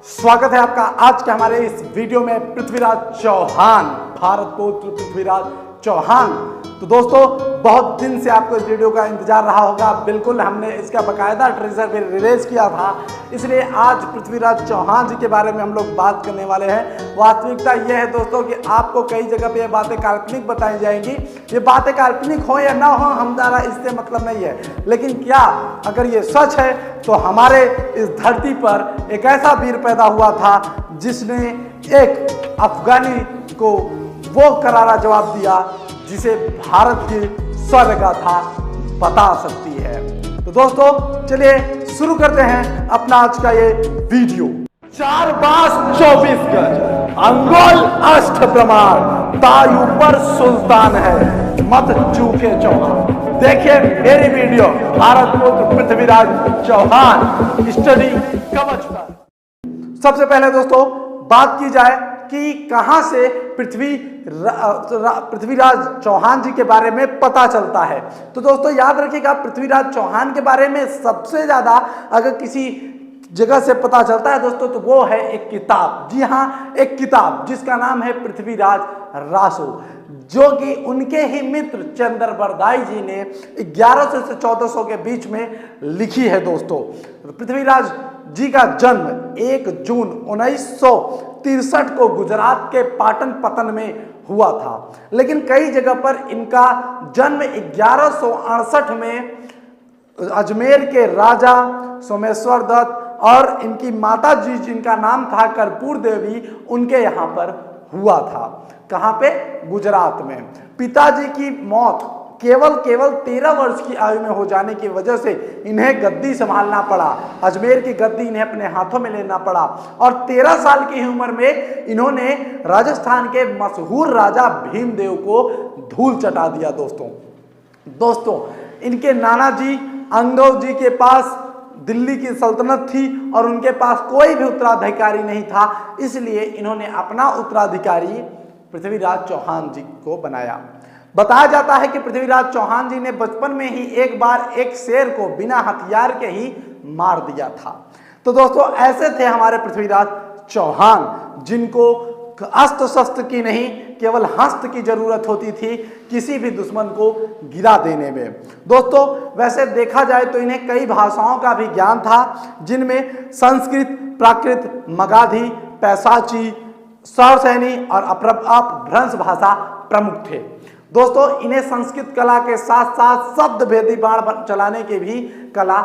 स्वागत है आपका आज के हमारे इस वीडियो में। पृथ्वीराज चौहान, भारत पुत्र पृथ्वीराज चौहान। तो दोस्तों, बहुत दिन से आपको इस वीडियो का इंतजार रहा होगा। बिल्कुल, हमने इसका बकायदा ट्रेजर भी रिलीज किया था, इसलिए आज पृथ्वीराज चौहान जी के बारे में हम लोग बात करने वाले हैं। वास्तविकता यह है दोस्तों कि आपको कई जगह पे ये बातें काल्पनिक बताई जाएंगी। ये बातें काल्पनिक हो या ना हो, हमारा इससे मतलब नहीं है, लेकिन क्या अगर ये सच है तो हमारे इस धरती पर एक ऐसा वीर पैदा हुआ था जिसने एक अफगानी को वो करारा जवाब दिया जिसे भारत की स्वर्ग गाथा बता सकती है। तो दोस्तों, चलिए शुरू करते हैं अपना आज का ये वीडियो। 4 बास 24 गज, अंगुल अष्ट प्रमाण, तायु पर सुल्तान है, मत चूके चौहान। देखिए मेरी वीडियो, भारत पुत्र पृथ्वीराज चौहान स्टडी कवच पर। सबसे पहले दोस्तों बात की जाए कि कहां से पृथ्वीराज चौहान जी के बारे में पता चलता है। तो दोस्तों याद रखिएगा, पृथ्वीराज चौहान के बारे में सबसे ज्यादा अगर किसी जगह से पता चलता है दोस्तों तो वो है एक किताब। जी हाँ, एक किताब जिसका नाम है पृथ्वीराज रासो, जो कि उनके ही मित्र चंद्रबरदाई जी ने 1100 से 1400 के बीच में लिखी है। दोस्तों, पृथ्वीराज जी का जन्म 1 जून 1963 को गुजरात के पाटन पतन में हुआ था, लेकिन कई जगह पर इनका जन्म 1168 में अजमेर के राजा सोमेश्वर दत्त और इनकी माता जी जिनका नाम था कर्पूर देवी, उनके यहाँ पर हुआ था। कहाँ पे? गुजरात में। पिताजी की मौत केवल 13 वर्ष की आयु में हो जाने की वजह से इन्हें गद्दी संभालना पड़ा। अजमेर की गद्दी इन्हें अपने हाथों में लेना पड़ा और 13 साल की उम्र में इन्होंने राजस्थान के मशहूर राजा भीमदेव को धूल चटा दिया। दोस्तों इनके नाना जी अंगव जी के पास दिल्ली की सल्तनत थी और उनके पास कोई भी उत्तराधिकारी नहीं था, इसलिए इन्होंने अपना उत्तराधिकारी पृथ्वीराज चौहान जी को बनाया। बताया जाता है कि पृथ्वीराज चौहान जी ने बचपन में ही एक बार एक शेर को बिना हथियार के ही मार दिया था। तो दोस्तों ऐसे थे हमारे पृथ्वीराज चौहान, जिनको अस्त्र शस्त्र की नहीं केवल हस्त की जरूरत होती थी किसी भी दुश्मन को गिरा देने में। दोस्तों वैसे देखा जाए तो इन्हें कई भाषाओं का भी ज्ञान था, जिनमें संस्कृत, प्राकृत, मगधी, पैशाची, सौरसैनी और अपभ्रंश भाषा प्रमुख थे। दोस्तों इन्हें संस्कृत कला के साथ साथ शब्द भेदी बाण चलाने की भी कला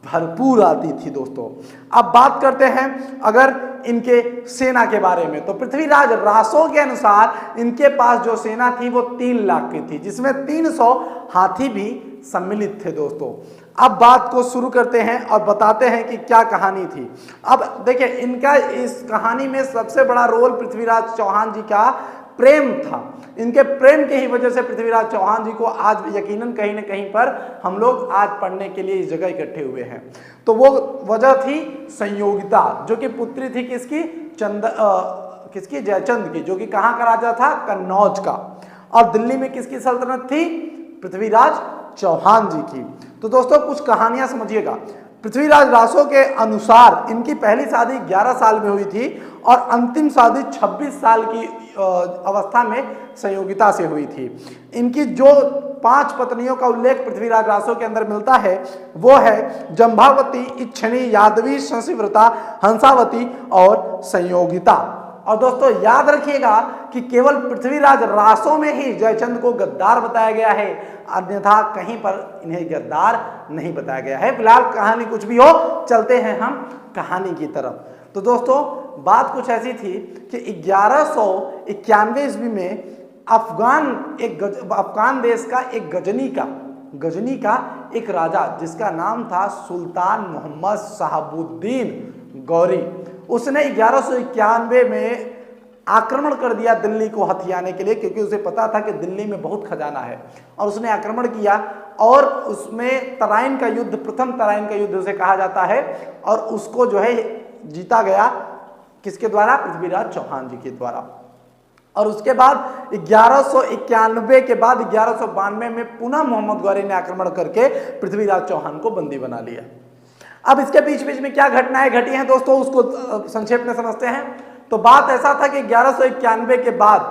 भरपूर आती थी। दोस्तों अब बात करते हैं अगर इनके सेना के बारे में, तो पृथ्वीराज रासो के अनुसार इनके पास जो सेना थी वो 3 लाख की थी, जिसमें 300 हाथी भी सम्मिलित थे। दोस्तों अब बात को शुरू करते हैं और बताते हैं कि क्या कहानी थी। अब देखिए, इनका इस कहानी में सबसे बड़ा रोल पृथ्वीराज चौहान जी का प्रेम था। इनके प्रेम की ही वजह से पृथ्वीराज चौहान जी को आज यकीनन कहीं न कहीं पर हम लोग आज पढ़ने के लिए इस जगह इकट्ठे हुए हैं। तो वो वजह थी संयोगिता, जो कि पुत्री थी किसकी? किसकी? जयचंद की, जो कि कहाँ का राजा था? कन्नौज का। और दिल्ली में किसकी सल्तनत थी? पृथ्वीराज चौहान जी की। तो दोस्तों कुछ कहानियां समझिएगा। पृथ्वीराज रासो के अनुसार इनकी पहली शादी 11 साल में हुई थी और अंतिम शादी 26 साल की अवस्था में संयोगिता से हुई थी। इनकी जो 5 पत्नियों का उल्लेख पृथ्वीराज रासो के अंदर मिलता है वो है जंभावती, इच्छनी, यादवी, शशिव्रता, हंसावती और संयोगिता। और दोस्तों याद रखिएगा कि केवल पृथ्वीराज रासो में ही जयचंद को गद्दार बताया गया है, अन्यथा कहीं पर इन्हें गद्दार नहीं बताया गया है। फिलहाल कहानी कुछ भी हो, चलते हैं हम कहानी की तरफ। तो दोस्तों बात कुछ ऐसी थी कि 1191 ईस्वी में अफगान देश का एक गजनी का एक राजा जिसका नाम था सुल्तान मोहम्मद शहाबुद्दीन गौरी, उसने 1191 में आक्रमण कर दिया दिल्ली को हथियाने के लिए, क्योंकि उसे पता था कि दिल्ली में बहुत खजाना है। और उसने आक्रमण किया और उसमें तराइन का युद्ध, प्रथम तराइन का युद्ध उसे कहा जाता है, और उसको जो है जीता गया किसके द्वारा? पृथ्वीराज चौहान जी के द्वारा। और उसके बाद 1191 के बाद 1192 में पुनः मोहम्मद गौरी ने आक्रमण करके पृथ्वीराज चौहान को बंदी बना लिया। अब इसके बीच बीच में क्या घटनाएं घटी हैं दोस्तों, उसको संक्षेप में समझते हैं। तो बात ऐसा था कि 1191 के बाद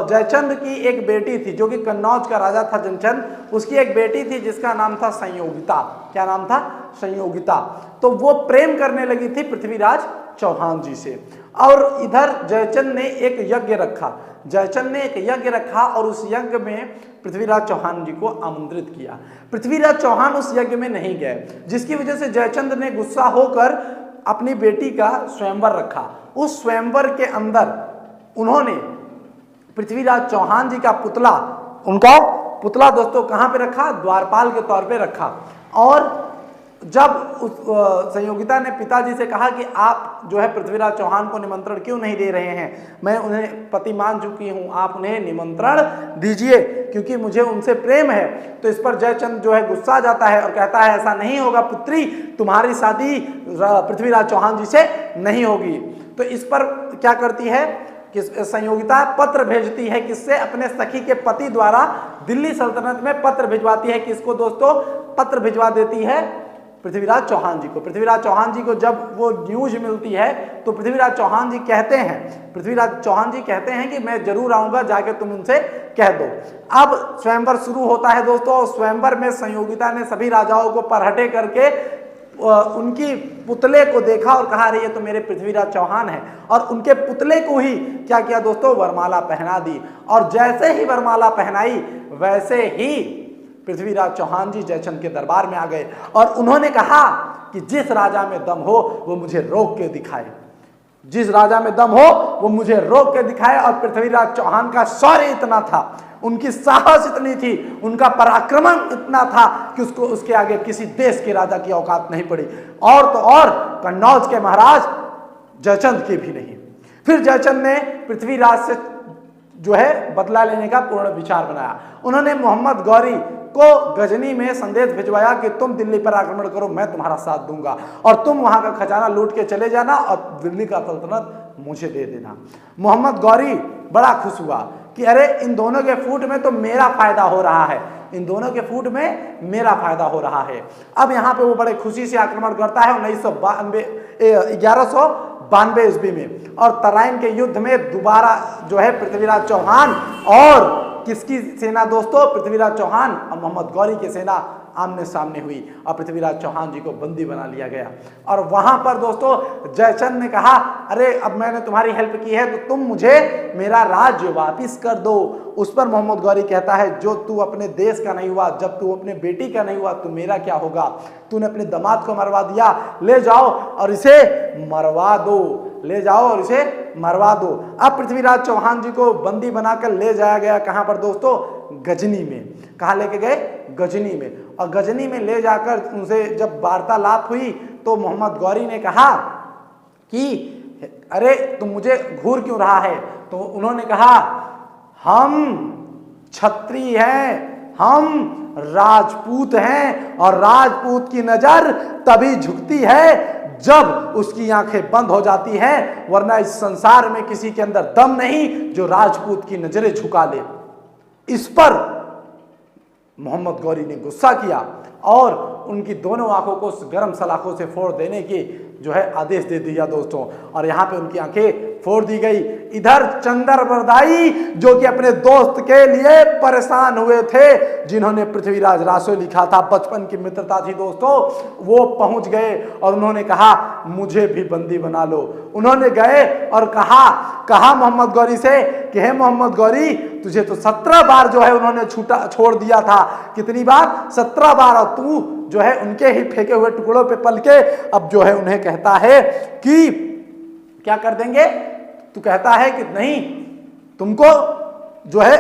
जयचंद की एक बेटी थी, जो कि कन्नौज का राजा था जयचंद, उसकी एक बेटी थी जिसका नाम था संयोगिता। क्या नाम था? संयोगिता। तो वो प्रेम करने लगी थी पृथ्वीराज चौहान जी से। और इधर जयचंद ने एक यज्ञ रखा, जयचंद ने एक यज्ञ रखा और उस यज्ञ में पृथ्वीराज चौहान जी को आमंत्रित किया। पृथ्वीराज चौहान उस यज्ञ में नहीं गए, जिसकी वजह से जयचंद ने गुस्सा होकर अपनी बेटी का स्वयंवर रखा। उस स्वयंवर के अंदर उन्होंने पृथ्वीराज चौहान जी का पुतला, उनका पुतला दोस्तों कहां पे रखा? द्वारपाल के तौर पे रखा। और जब उस संयोगिता ने पिताजी से कहा कि आप जो है पृथ्वीराज चौहान को निमंत्रण क्यों नहीं दे रहे हैं, मैं उन्हें पति मान चुकी हूं, आप उन्हें निमंत्रण दीजिए क्योंकि मुझे उनसे प्रेम है। तो इस पर जयचंद जो है गुस्सा जाता है और कहता है ऐसा नहीं होगा पुत्री, तुम्हारी शादी पृथ्वीराज चौहान जी से नहीं होगी। तो इस पर क्या करती है कि संयोगिता पत्र भेजती है, किससे? अपने सखी के पति द्वारा दिल्ली सल्तनत में पत्र भिजवाती है। किसको दोस्तों? पत्र भिजवा देती है पृथ्वीराज चौहान जी को। पृथ्वीराज चौहान जी को जब वो न्यूज मिलती है तो पृथ्वीराज चौहान जी कहते हैं कि मैं जरूर आऊंगा, जाके तुम उनसे कह दो। अब स्वयंवर शुरू होता है दोस्तों। स्वयंवर में संयोगिता ने सभी राजाओं को परहटे करके उनकी पुतले को देखा और कहा अरे ये तो मेरे पृथ्वीराज चौहान है, और उनके पुतले को ही क्या किया दोस्तों? वरमाला पहना दी। और जैसे ही वरमाला पहनाई वैसे ही पृथ्वीराज चौहान जी जयचंद के दरबार में आ गए और उन्होंने कहा कि जिस राजा में दम हो वो मुझे रोक के दिखाए, जिस राजा में दम हो वो मुझे रोक के दिखाए। और पृथ्वीराज चौहान का शौर्य इतना था, उनकी साहस इतनी थी, उनका पराक्रम इतना था कि उसके आगे किसी देश के राजा की औकात नहीं पड़ी, और तो और कन्नौज के महाराज जयचंद के भी नहीं। फिर जयचंद ने पृथ्वीराज से जो है बदला लेने का पूर्ण विचार बनाया। उन्होंने मोहम्मद गौरी को गजनी में संदेश भिजवाया कि तुम दिल्ली पर आक्रमण करो, मैं तुम्हारा साथ दूंगा और तुम वहां का खजाना लूट के चले जाना और दिल्ली का सल्तनत मुझे दे देना। मोहम्मद गौरी बड़ा खुश हुआ कि अरे इन दोनों के फूट में तो मेरा फायदा हो रहा है, इन दोनों के फूट में मेरा फायदा हो रहा है। अब यहाँ पे वो बड़े खुशी से आक्रमण करता है 1192 ईस्वी में, और तराइन के युद्ध में दोबारा जो है पृथ्वीराज चौहान और किसकी सेना दोस्तों? पृथ्वीराज चौहान और मोहम्मद गौरी की सेना आमने सामने हुई और पृथ्वीराज चौहान जी को बंदी बना लिया गया। और वहां पर दोस्तों जयचंद ने कहा अरे अब मैंने तुम्हारी हेल्प की है तो तुम मुझे मेरा राज्य वापिस कर दो। उस पर मोहम्मद गौरी कहता है जो तू अपने देश का नहीं हुआ, जब तू अपने बेटी का नहीं हुआ तो मेरा क्या होगा? तूने अपने दामाद को मरवा दिया, ले जाओ और इसे मरवा दो, ले जाओ और इसे मरवा दो। अब पृथ्वीराज चौहान जी को बंदी बनाकर ले जाया गया कहां पर दोस्तों? गजनी में। कहां लेके गए? गजनी में। और गजनी में ले जाकर उनसे जब वार्तालाप हुई तो मोहम्मद गौरी ने कहा कि अरे तुम मुझे घूर क्यों रहा है? तो उन्होंने कहा हम क्षत्रिय हैं, हम राजपूत हैं और राजपूत की नजर तभी झुकती है जब उसकी आंखें बंद हो जाती हैं, वरना इस संसार में किसी के अंदर दम नहीं जो राजपूत की नजरें झुका ले। इस पर मोहम्मद गौरी ने गुस्सा किया और उनकी दोनों आंखों को गर्म सलाखों से फोड़ देने की जो है आदेश दे दिया दोस्तों, और यहाँ पे उनकी आंखें फोड़ दी गई। इधर चंद्रबरदाई जो कि अपने दोस्त के लिए परेशान हुए थे, जिन्होंने पृथ्वीराज रासो लिखा था, बचपन की मित्रता थी दोस्तों, वो पहुंच गए और उन्होंने कहा मुझे भी बंदी बना लो। उन्होंने गए और कहा मोहम्मद गौरी से कि हे मोहम्मद गौरी, तुझे तो 17 बार जो है उन्होंने छोड़ दिया था। कितनी बार? 17 बार। और तू जो है उनके ही फेंके हुए टुकड़ों पे पल के अब जो है उन्हें कहता है कि क्या कर देंगे? तू कहता है कि नहीं, तुमको जो है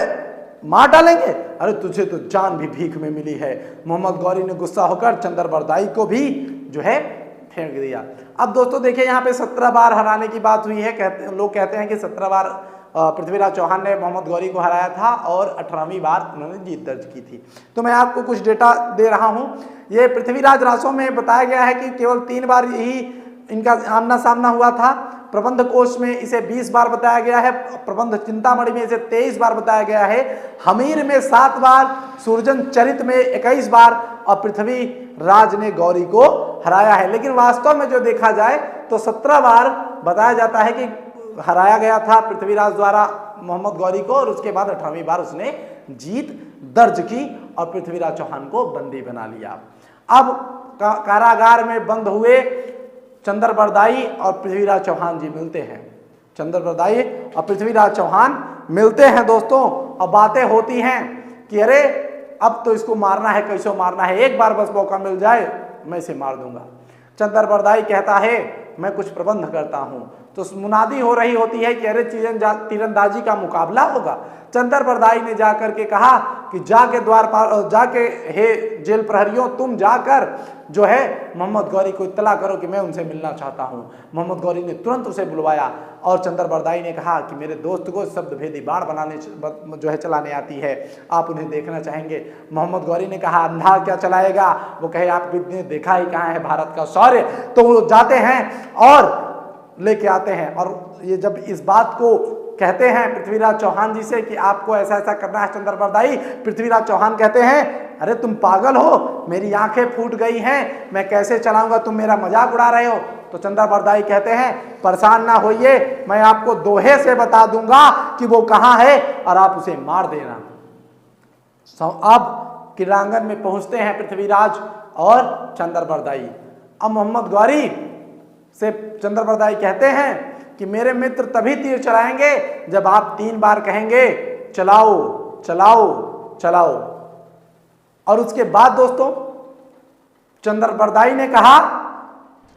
मार डालेंगे। अरे तुझे तो जान भी भीख में मिली है। मोहम्मद गौरी ने गुस्सा होकर चंद्रबरदाई को भी जो है फेंक दिया। अब दोस्तों देखिए यहाँ पे 17 बार हराने की बात हुई है। लोग कहते हैं कि 17 बार पृथ्वीराज चौहान ने मोहम्मद गौरी को हराया था और 18वीं बार उन्होंने जीत दर्ज की थी। तो मैं आपको कुछ डेटा दे रहा हूं। ये पृथ्वीराज रासों में बताया गया है कि केवल 3 बार यही इनका आमना सामना हुआ था। प्रबंध कोश में इसे 20 बार बताया गया है, प्रबंध चिंतामणि में इसे 23 बार बताया गया है, हमीर में 7 बार, सुरजन चरित में 21 बार और पृथ्वी राज ने गौरी को हराया है। लेकिन वास्तव में जो देखा जाए तो 17 बार बताया जाता है कि हराया गया था पृथ्वीराज द्वारा मोहम्मद गौरी को, और उसके बाद 18वीं बार उसने जीत दर्ज की और पृथ्वीराज चौहान को बंदी बना लिया। अब कारागार में बंद हुए चंद्रबरदाई और पृथ्वीराज चौहान जी मिलते हैं। चंद्रबरदाई और पृथ्वीराज चौहान मिलते हैं दोस्तों, और बातें होती हैं कि अरे अब तो इसको मारना है, कैसे मारना है, एक बार बस मौका मिल जाए मैं इसे मार दूंगा। चंद्रबरदाई कहता है मैं कुछ प्रबंध करता हूं। तो मुनादी हो रही होती है कि अरे तीरंदाजी का मुकाबला होगा। चंद्रबरदाई ने जाकर के कहा कि जाके द्वारपाल, जाके हे जेल प्रहरियों, तुम जाकर जो है मोहम्मद गौरी को इत्तला करो कि मैं उनसे मिलना चाहता हूं। मोहम्मद गौरी ने तुरंत उसे बुलवाया और चंद्रबरदाई ने कहा कि मेरे दोस्त को शब्द भेदी बाण बनाने जो है चलाने आती है, आप उन्हें देखना चाहेंगे। मोहम्मद गौरी ने कहा अंधा क्या चलाएगा, वो कहे आपने देखा ही कहाँ है भारत का शौर्य। तो वो जाते हैं और लेके आते हैं, और ये जब इस बात को कहते हैं पृथ्वीराज चौहान जी से कि आपको ऐसा ऐसा करना है चंद्रबरदाई, पृथ्वीराज चौहान कहते हैं अरे तुम पागल हो, मेरी आंखें फूट गई हैं, मैं कैसे चलाऊंगा, तुम मेरा मजाक उड़ा रहे हो। तो चंद्रबरदाई कहते हैं परेशान ना होइए, मैं आपको दोहे से बता दूंगा कि वो कहाँ है और आप उसे मार देना। अब क्रीड़ांगन में पहुंचते हैं पृथ्वीराज और चंद्रबरदाई। अब मोहम्मद गौरी से चंद्रबरदाई कहते हैं कि मेरे मित्र तभी तीर चलाएंगे जब आप 3 बार कहेंगे चलाओ चलाओ चलाओ। और उसके बाद दोस्तों चंद्रबरदाई ने कहा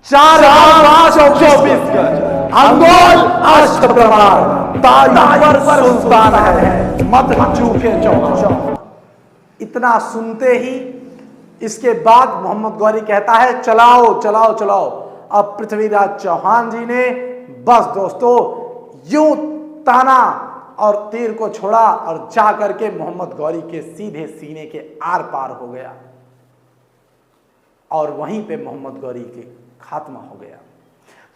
4 अंगोल अष्ट प्रमाण तायूवर सुल्तान है मत चूके चौहान। इतना सुनते ही इसके बाद मोहम्मद गौरी कहता है चलाओ चलाओ चलाओ। अब पृथ्वीराज चौहान जी ने बस दोस्तों यूं ताना और तीर को छोड़ा और जा करके मोहम्मद गौरी के सीधे सीने के आर पार हो गया, और वहीं पे मोहम्मद गौरी के खात्मा हो गया।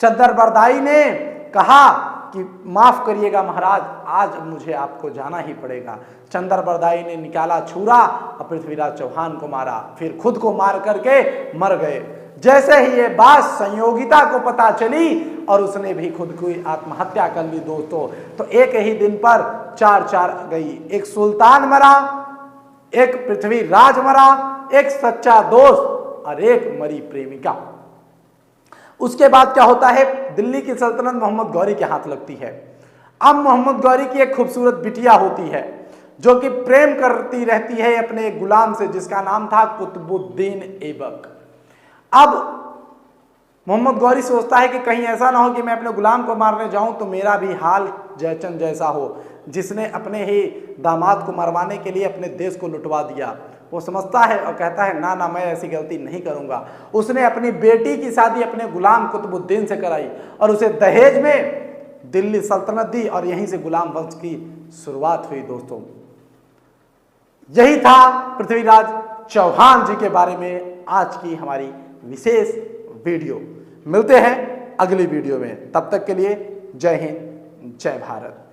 चंद्रबरदाई ने कहा कि माफ करिएगा महाराज, आज मुझे आपको जाना ही पड़ेगा। चंद्रबरदाई ने निकाला छुरा और पृथ्वीराज चौहान को मारा, फिर खुद को मार करके मर गए। जैसे ही ये बात संयोगिता को पता चली और उसने भी खुद की आत्महत्या कर ली दोस्तों, तो एक ही दिन पर 4 गई। एक सुल्तान मरा, एक पृथ्वीराज मरा, एक सच्चा दोस्त और एक मरी प्रेमिका। उसके बाद क्या होता है, दिल्ली की सल्तनत मोहम्मद गौरी के हाथ लगती है। अब मोहम्मद गौरी की एक खूबसूरत बिटिया होती है जो कि प्रेम करती रहती है अपने गुलाम से, जिसका नाम था कुतुबुद्दीन ऐबक। अब मोहम्मद गौरी सोचता है कि कहीं ऐसा ना हो कि मैं अपने गुलाम को मारने जाऊं तो मेरा भी हाल जयचंद जैसा हो, जिसने अपने ही दामाद को मरवाने के लिए अपने देश को लुटवा दिया। वो समझता है और कहता है ना ना, मैं ऐसी गलती नहीं करूंगा। उसने अपनी बेटी की शादी अपने गुलाम कुतुबुद्दीन से कराई और उसे दहेज में दिल्ली सल्तनत दी, और यहीं से गुलाम वंश की शुरुआत हुई दोस्तों। यही था पृथ्वीराज चौहान जी के बारे में आज की हमारी विशेष वीडियो। मिलते हैं अगली वीडियो में, तब तक के लिए जय हिंद जय भारत।